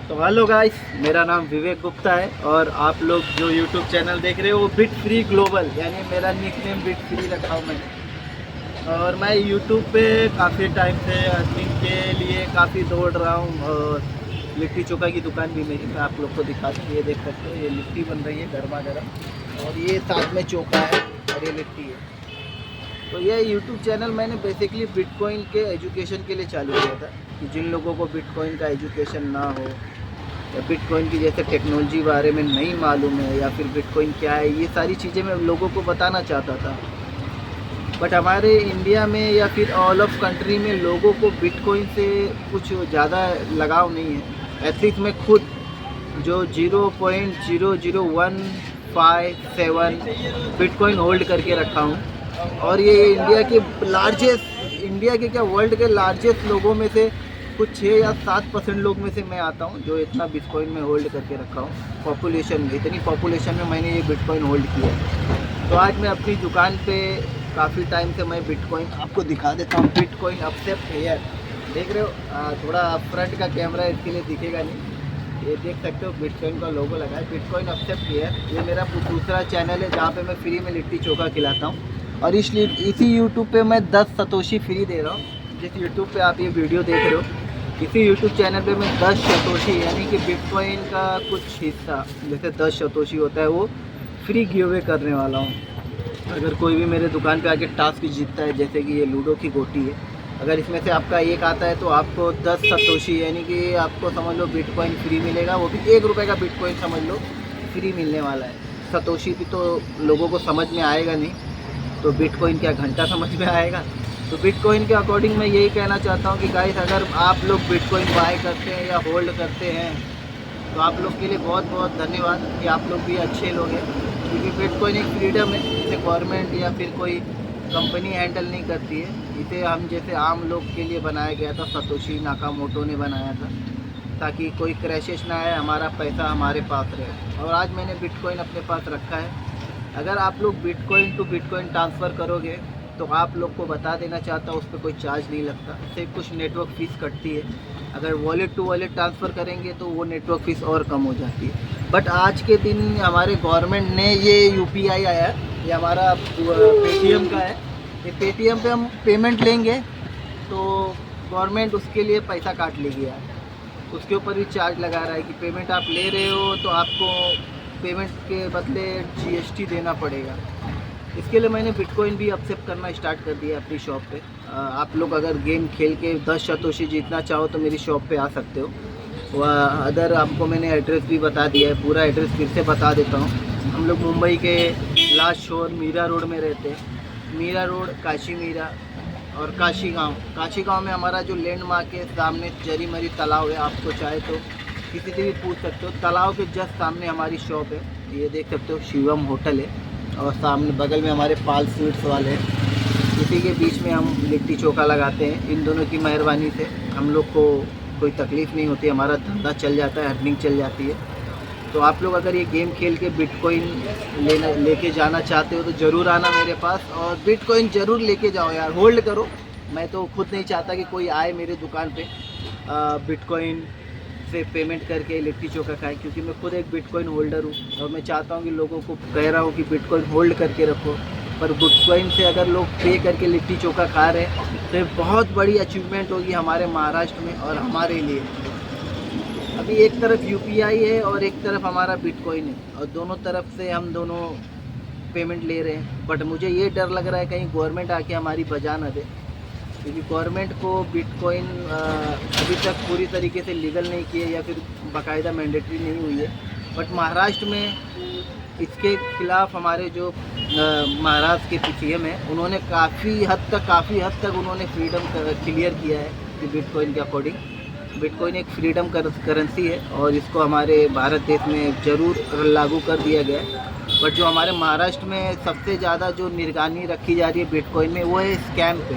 तो hello guys, मेरा नाम विवेक गुप्ता है और आप लोग जो यूट्यूब चैनल देख रहे हो वो बिट फ्री ग्लोबल, यानी मेरा निक नेम बिट फ्री रखा हूँ मैंने। और मैं यूट्यूब पे काफ़ी टाइम से अर्निंग के लिए काफ़ी दौड़ रहा हूँ। और लिट्टी चोखा की दुकान भी मेरी, मैं आप लोग को दिखा दूँ। ये देख सकते हो, ये लिट्टी बन रही है गर्मा गर्म, और ये साथ में चोखा है और ये लिट्टी है। तो ये यूट्यूब चैनल मैंने बेसिकली बिटकॉइन के एजुकेशन के लिए चालू किया था कि जिन लोगों को बिटकॉइन का एजुकेशन ना हो या बिटकॉइन की जैसे टेक्नोलॉजी बारे में नहीं मालूम है या फिर बिटकॉइन क्या है, ये सारी चीज़ें मैं लोगों को बताना चाहता था। बट हमारे इंडिया में या फिर ऑल ऑफ कंट्री में लोगों को बिटकॉइन से कुछ ज़्यादा लगाव नहीं है। एटलीस्ट मैं खुद जो 0.00157 बिटकॉइन होल्ड करके रखा हूँ, और ये इंडिया के क्या वर्ल्ड के लार्जेस्ट लोगों में से कुछ 6 या 7% लोग में से मैं आता हूँ जो इतना बिटकॉइन में होल्ड करके रखा हूँ। पॉपुलेशन में, इतनी पॉपुलेशन में मैंने ये बिटकॉइन होल्ड किया है। तो आज मैं अपनी दुकान पे काफ़ी टाइम से मैं बिटकॉइन आपको दिखा देता हूँ। बिटकॉइन एक्सेप्ट हियर, देख रहे हो, थोड़ा फ्रंट का कैमरा इसके लिए दिखेगा नहीं, ये देख सकते हो बिटकॉइन का लोगो लगा है, बिटकॉइन एक्सेप्ट हियर। ये मेरा दूसरा चैनल है जहाँ पे मैं फ्री में लिट्टी चोखा खिलाता हूँ, और इसी यूट्यूब पे मैं 10 सतोशी फ्री दे रहा हूँ। जिस यूट्यूब पे आप ये वीडियो देख रहे हो, इसी यूट्यूब चैनल पे मैं 10 सतोशी यानी कि बिटकॉइन का कुछ हिस्सा, जैसे 10 सतोशी होता है, वो फ्री गिव अवे करने वाला हूँ। अगर कोई भी मेरे दुकान पे आके टास्क जीतता है, जैसे कि ये लूडो की गोटी है, अगर इसमें से आपका एक आता है तो आपको 10 सतोशी यानी कि आपको समझ लो बिटकॉइन फ्री मिलेगा। वो भी 1 रुपये का बिटकॉइन समझ लो फ्री मिलने वाला है। सतोशी भी तो लोगों को समझ में आएगा नहीं, तो बिटकॉइन क्या घंटा समझ में आएगा। तो बिटकॉइन के अकॉर्डिंग मैं यही कहना चाहता हूँ कि गाइस, अगर आप लोग बिटकॉइन बाय करते हैं या होल्ड करते हैं तो आप लोग के लिए बहुत बहुत धन्यवाद कि आप लोग भी अच्छे लोग हैं। क्योंकि बिटकॉइन एक फ्रीडम है, इसे गवर्नमेंट या फिर कोई कंपनी हैंडल नहीं करती है। इसे हम जैसे आम लोग के लिए बनाया गया था, सतोशी नाकामोटो ने बनाया था, ताकि कोई क्रैशेस ना आए, हमारा पैसा हमारे पास रहे। और आज मैंने बिटकॉइन अपने पास रखा है। अगर आप लोग बिटकॉइन टू बिटकॉइन ट्रांसफ़र करोगे तो आप लोग को बता देना चाहता हूँ, उस पर कोई चार्ज नहीं लगता, सिर्फ कुछ नेटवर्क फ़ीस कटती है। अगर वॉलेट टू वॉलेट ट्रांसफ़र करेंगे तो वो नेटवर्क फ़ीस और कम हो जाती है। बट आज के दिन हमारे गवर्नमेंट ने ये UPI आया, ये हमारा पेटीएम का है। ये पेटीएम पे हम पेमेंट लेंगे तो गवर्नमेंट उसके लिए पैसा काट लेगी यार, उसके ऊपर भी चार्ज लगा रहा है कि पेमेंट आप ले रहे हो तो आपको पेमेंट के बदले GST देना पड़ेगा। इसके लिए मैंने बिटकॉइन भी एक्सेप्ट करना स्टार्ट कर दिया अपनी शॉप पे। आप लोग अगर गेम खेल के 10 सतोशी जीतना चाहो तो मेरी शॉप पे आ सकते हो। अदर आपको मैंने एड्रेस भी बता दिया है, पूरा एड्रेस फिर से बता देता हूँ। हम लोग मुंबई के लास्ट शोर मीरा रोड में रहते हैं। मीरा रोड, काशी मीरा और काशी गाँव में हमारा जो लैंडमार्क है, सामने जरी मरी तालाब है। आपको चाहे तो किसी से भी पूछ सकते हो, तालाब के जस्ट सामने हमारी शॉप है। ये देख सकते हो, शिवम होटल है, और सामने बगल में हमारे पाल स्वीट्स वाले हैं। इसी के बीच में हम लिट्टी चोखा लगाते हैं। इन दोनों की मेहरबानी से हम लोग को कोई तकलीफ़ नहीं होती, हमारा धंधा चल जाता है, अर्निंग चल जाती है। तो आप लोग अगर ये गेम खेल के बिटकॉइन लेके जाना चाहते हो तो ज़रूर आना मेरे पास, और बिटकॉइन ज़रूर लेके जाओ यार, होल्ड करो। मैं तो खुद नहीं चाहता कि कोई आए मेरे दुकान पे बिटकॉइन से पेमेंट करके लिट्टी चोखा खाए, क्योंकि मैं खुद एक बिटकॉइन होल्डर हूँ। और मैं चाहता हूँ कि लोगों को कह रहा हूँ कि बिटकॉइन होल्ड करके रखो। पर बिटकॉइन से अगर लोग पे करके लिट्टी चोखा खा रहे हैं तो ये बहुत बड़ी अचीवमेंट होगी हमारे महाराष्ट्र में और हमारे लिए। अभी एक तरफ UPI है और एक तरफ हमारा बिटकॉइन है, और दोनों तरफ से हम दोनों पेमेंट ले रहे हैं। बट मुझे ये डर लग रहा है कहीं गवर्नमेंट आके हमारी बजा ना दे, क्योंकि गवर्नमेंट को बिटकॉइन अभी तक पूरी तरीके से लीगल नहीं किए या फिर बाकायदा मैंडेटरी नहीं हुई है। बट महाराष्ट्र में इसके खिलाफ हमारे जो महाराष्ट्र के CM हैं, उन्होंने काफ़ी हद तक उन्होंने फ्रीडम क्लियर किया है कि बिटकॉइन के अकॉर्डिंग बिटकॉइन एक फ्रीडम करेंसी है, और इसको हमारे भारत देश में ज़रूर लागू कर दिया गया है। बट जो हमारे महाराष्ट्र में सबसे ज़्यादा जो निगरानी रखी जा रही है बिटकॉइन में, वो है स्कैम पे।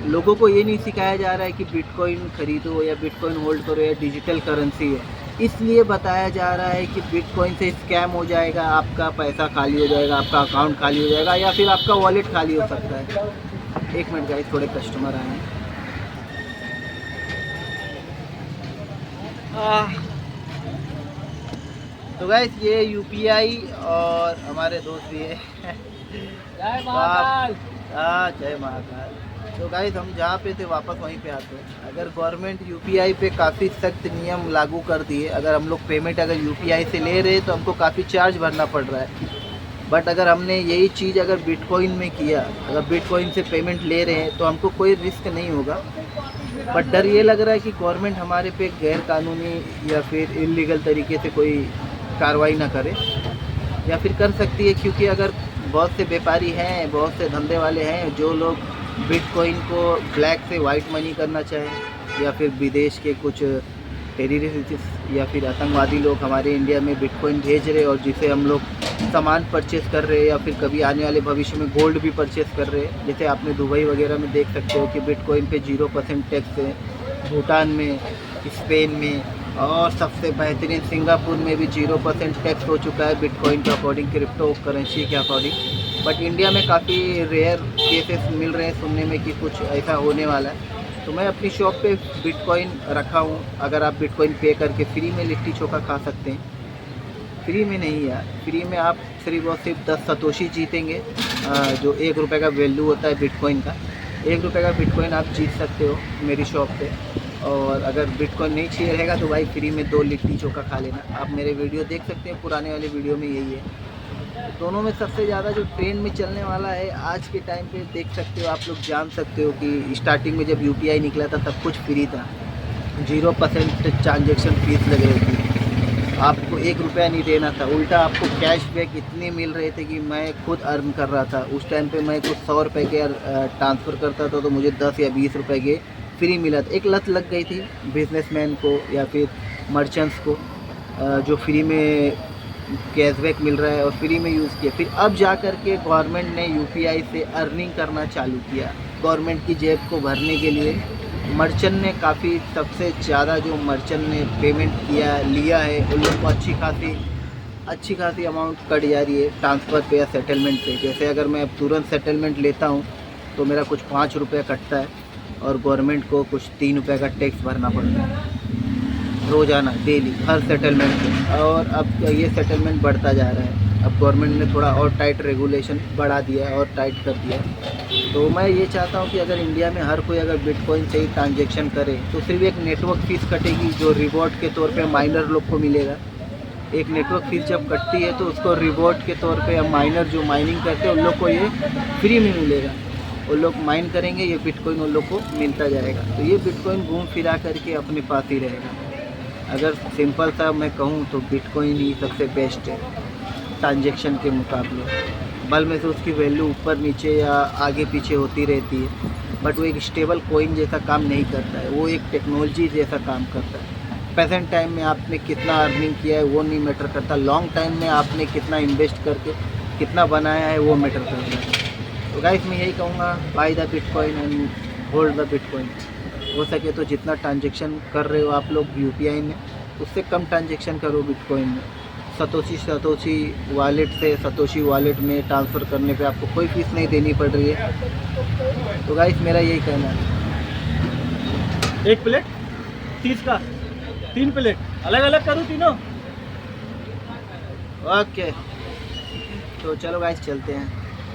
लोगों को ये नहीं सिखाया जा रहा है कि बिटकॉइन खरीदो या बिटकॉइन होल्ड करो या डिजिटल करेंसी है। इसलिए बताया जा रहा है कि बिटकॉइन से स्कैम हो जाएगा, आपका पैसा खाली हो जाएगा, आपका अकाउंट खाली हो जाएगा, या फिर आपका वॉलेट खाली हो सकता है। एक मिनट गाइस, थोड़े कस्टमर आए हैं। तो गाइस ये यूपीआई और हमारे दोस्त भी है। जय महाकाल। जय महाकाल। तो गाइस हम जहाँ पे थे वापस वहीं पे आते हैं। अगर गवर्नमेंट यूपीआई पे काफ़ी सख्त नियम लागू कर दिए, अगर हम लोग पेमेंट अगर यूपीआई से ले रहे हैं तो हमको काफ़ी चार्ज भरना पड़ रहा है। बट अगर हमने यही चीज़ अगर बिटकॉइन में किया, अगर बिटकॉइन से पेमेंट ले रहे हैं तो हमको कोई रिस्क नहीं होगा। बट डर ये लग रहा है कि गवर्नमेंट हमारे पे गैर कानूनी या फिर इलीगल तरीके से कोई कार्रवाई ना करे, या फिर कर सकती है, क्योंकि अगर बहुत से व्यापारी हैं, बहुत से धंधे वाले हैं जो लोग बिटकॉइन को ब्लैक से वाइट मनी करना चाहें, या फिर विदेश के कुछ टेररिस्ट या फिर आतंकवादी लोग हमारे इंडिया में बिटकॉइन भेज रहे और जिसे हम लोग सामान परचेस कर रहे हैं, या फिर कभी आने वाले भविष्य में गोल्ड भी परचेस कर रहे हैं। जैसे आपने दुबई वगैरह में देख सकते हो कि बिटकॉइन पे 0% टैक्स है, भूटान में, स्पेन में, और सबसे बेहतरीन सिंगापुर में भी 0% टैक्स हो चुका है बिटकॉइन के अकॉर्डिंग, क्रिप्टो करेंसी के अकॉर्डिंग। बट इंडिया में काफ़ी रेयर केसेस मिल रहे हैं सुनने में कि कुछ ऐसा होने वाला है। तो मैं अपनी शॉप पे बिटकॉइन रखा हूँ। अगर आप बिटकॉइन पे करके फ्री में लिट्टी चोखा खा सकते हैं। फ्री में नहीं यार, फ्री में आप सिर्फ और सिर्फ 10 सतोशी जीतेंगे, जो 1 रुपये का वैल्यू होता है बिटकॉइन का। 1 रुपये का बिटकॉइन आप जीत सकते हो मेरी शॉप पे। और अगर बिटकॉइन नहीं चाहिए रहेगा तो भाई फ्री में 2 लिट्टी चोखा खा लेना। आप मेरे वीडियो देख सकते हैं, पुराने वाले वीडियो में यही है। दोनों में सबसे ज़्यादा जो ट्रेंड में चलने वाला है आज के टाइम पे, देख सकते हो, आप लोग जान सकते हो कि स्टार्टिंग में जब यूपीआई निकला था तब कुछ फ्री था, 0% ट्रांजेक्शन फीस लग रही थी, आपको 1 रुपया नहीं देना था, उल्टा आपको कैशबैक इतने मिल रहे थे कि मैं खुद अर्न कर रहा था। उस टाइम पे मैं कुछ 100 रुपये के ट्रांसफ़र करता था तो मुझे 10 या 20 रुपये के फ्री मिला था। एक लत लग गई थी बिजनेसमैन को या फिर मर्चेंट्स को, जो फ्री में कैशबैक मिल रहा है और फ्री में यूज़ किया। फिर अब जा कर के गवर्नमेंट ने यूपीआई से अर्निंग करना चालू किया। गवर्नमेंट की जेब को भरने के लिए मर्चेंट ने काफ़ी, सबसे ज़्यादा जो मर्चेंट ने पेमेंट लिया है उन लोग को अच्छी खासी अमाउंट कट जा रही है ट्रांसफ़र पे या सेटलमेंट पे। जैसे अगर मैं अब तुरंत सेटलमेंट लेता हूँ तो मेरा कुछ 5 रुपये कटता है और गवर्नमेंट को कुछ 3 रुपये का टैक्स भरना पड़ता है रोज़ाना, डेली, हर सेटलमेंट पे। और अब ये सेटलमेंट बढ़ता जा रहा है। अब गवर्नमेंट ने थोड़ा और टाइट रेगुलेशन बढ़ा दिया है और टाइट कर दिया है। तो मैं ये चाहता हूँ कि अगर इंडिया में हर कोई अगर बिटकॉइन से ही ट्रांजेक्शन करे तो सिर्फ एक नेटवर्क फ़ीस कटेगी जो रिवॉर्ड के तौर पे माइनर लोग को मिलेगा। एक नेटवर्क फ़ीस जब कटती है तो उसको रिवॉर्ड के तौर पे माइनर जो माइनिंग करते हैं उन लोग को ये फ्री में मिलेगा। उन लोग माइन करेंगे, ये बिटकॉइन उन लोग को मिलता जाएगा। तो ये बिटकॉइन घूम फिरा करके अपने पास ही रहेगा। अगर सिंपल सा मैं कहूँ तो बिटकॉइन ही सबसे बेस्ट है ट्रांजेक्शन के मुकाबले। भले में से उसकी वैल्यू ऊपर नीचे या आगे पीछे होती रहती है, बट वो एक स्टेबल कॉइन जैसा काम नहीं करता है, वो एक टेक्नोलॉजी जैसा काम करता है। प्रेजेंट टाइम में आपने कितना अर्निंग किया है वो नहीं मैटर करता, लॉन्ग टाइम में आपने कितना इन्वेस्ट करके कितना बनाया है वो मैटर करता है। तो गाइस मैं यही कहूँगा, by the bitcoin and hold the bitcoin. हो सके तो जितना ट्रांजेक्शन कर रहे हो आप लोग यूपीआई में, उससे कम ट्रांजेक्शन करो बिटकॉइन में। सतोशी वॉलेट से सतोशी वॉलेट में ट्रांसफ़र करने पे आपको कोई फीस नहीं देनी पड़ रही है। तो गाइस मेरा यही कहना है। 1 प्लेट 30 का, 3 प्लेट अलग अलग करूँ तीनों। ओके, तो चलो गाइस चलते हैं।